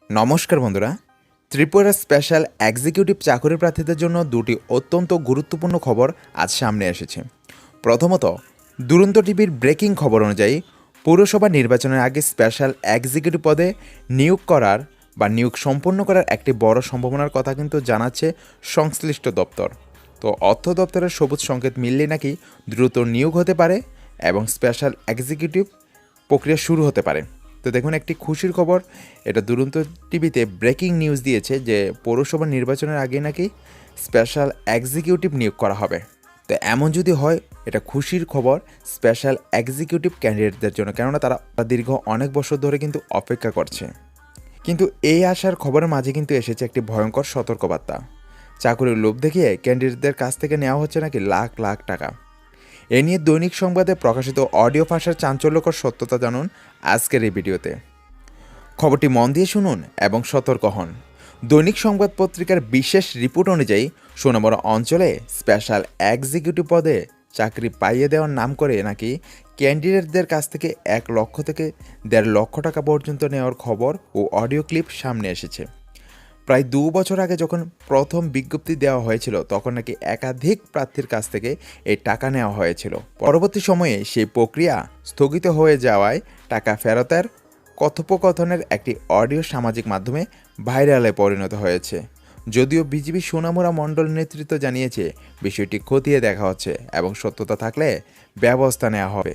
নমস্কার বন্ধুরা, Tripura special executive চাকরি প্রার্থীদের জন্য দুটি অত্যন্ত গুরুত্বপূর্ণ খবর আজ সামনে এসেছে। প্রথমত, দুরন্ত টিভির ব্রেকিং খবর অনুযায়ী পৌরসভা নির্বাচনের আগে স্পেশাল এক্সিকিউটিভ পদে নিয়োগ সম্পন্ন করার একটি বড় সম্ভাবনার কথা কিন্তু জানাচ্ছে সংশ্লিষ্ট দপ্তর। তো অর্থ দপ্তরের সবুজ সংকেত মিললে নাকি দ্রুত নিয়োগ হতে পারে এবং স্পেশাল এক্সিকিউটিভ প্রক্রিয়া শুরু হতে পারে। তো দেখুন, একটি খুশির খবর, এটা দুরন্ত টিভিতে ব্রেকিং নিউজ দিয়েছে যে পৌরসভা নির্বাচনের আগে নাকি স্পেশাল এক্সিকিউটিভ নিয়োগ করা হবে। তো এমন যদি হয়, এটা খুশির খবর স্পেশাল এক্সিকিউটিভ ক্যান্ডিডেটদের জন্য, কেননা তারা দীর্ঘ অনেক বছর ধরে কিন্তু অপেক্ষা করছে। কিন্তু এই আশার খবরের মাঝে কিন্তু এসেছে একটি ভয়ঙ্কর সতর্কবার্তা। চাকরির লোভ দেখিয়ে ক্যান্ডিডেটদের কাছ থেকে নেওয়া হচ্ছে নাকি লাখ লাখ টাকা। এ নিয়ে দৈনিক সংবাদে প্রকাশিত অডিও ভাষার চাঞ্চল্যকর সত্যতা জানুন আজকের এই ভিডিওতে। খবরটি মন দিয়ে শুনুন এবং সতর্ক হন। দৈনিক সংবাদ পত্রিকার বিশেষ রিপোর্ট অনুযায়ী সোনামুড়া অঞ্চলে স্পেশাল এক্সিকিউটিভ পদে চাকরি পাইয়ে দেওয়ার নাম করে নাকি ক্যান্ডিডেটদের কাছ থেকে 1 লক্ষ থেকে 1.5 লক্ষ টাকা পর্যন্ত নেওয়ার খবর ও অডিও ক্লিপ সামনে এসেছে। প্রায় 2 বছর আগে যখন প্রথম বিজ্ঞপ্তি দেওয়া হয়েছিল, তখন নাকি একাধিক প্রার্থীর কাছ থেকে এই টাকা নেওয়া হয়েছিল। পরবর্তী সময়ে সেই প্রক্রিয়া স্থগিত হয়ে যাওয়ায় টাকা ফেরতের কথোপকথনের একটি অডিও সামাজিক মাধ্যমে ভাইরালে পরিণত হয়েছে। যদিও বিজেপি সোনামুড়া মণ্ডল নেতৃত্ব জানিয়েছে বিষয়টি খতিয়ে দেখা হচ্ছে এবং সত্যতা থাকলে ব্যবস্থা নেওয়া হবে।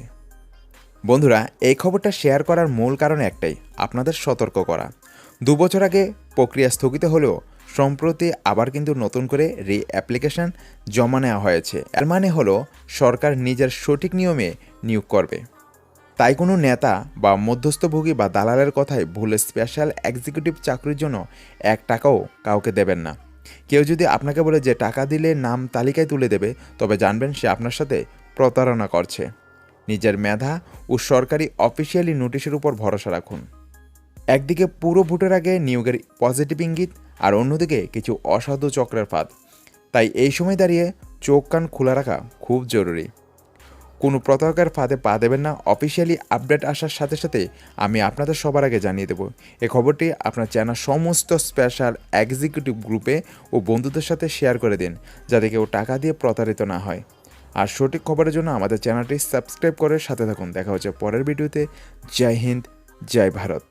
বন্ধুরা, এই খবরটা শেয়ার করার মূল কারণ একটাই, আপনাদের সতর্ক করা। 2 বছর আগে প্রক্রিয়া স্থগিত হলেও সম্প্রতি আবার কিন্তু নতুন করে অ্যাপ্লিকেশন জমা নেওয়া হয়েছে। এর মানে হলো সরকার নিজের সঠিক নিয়মে নিয়োগ করবে। তাই কোনো নেতা বা মধ্যস্থভোগী বা দালালের কথায় ভুলে স্পেশাল এক্সিকিউটিভ চাকরির জন্য 1 টাকাও কাউকে দেবেন না। কেউ যদি আপনাকে বলে যে টাকা দিলে নাম তালিকায় তুলে দেবে, তবে জানবেন সে আপনার সাথে প্রতারণা করছে। নিজের মেধা ও সরকারি অফিসিয়ালি নোটিশের উপর ভরসা রাখুন। একদিকে পুরো ভোটের আগে নিয়োগের পজিটিভ ইঙ্গিত, আর অন্যদিকে কিছু অসাধু চক্রের ফাঁদ। তাই এই সময় দাঁড়িয়ে চোখ কান খোলা রাখা খুব জরুরি। কোনো প্রতারকের ফাঁদে পা দেবেন না। অফিসিয়ালি আপডেট আসার সাথে সাথে আমি আপনাদের সবার আগে জানিয়ে দেব। এই খবরটি আপনার চেনা সমস্ত স্পেশাল এক্সিকিউটিভ গ্রুপে ও বন্ধুদের সাথে শেয়ার করে দিন, যাতে কেউ টাকা দিয়ে প্রতারিত না হয়। আর সঠিক খবরের জন্য আমাদের চ্যানেলটি সাবস্ক্রাইব করে সাথে থাকুন। দেখা হচ্ছে পরের ভিডিওতে। জয় হিন্দ, জয় ভারত।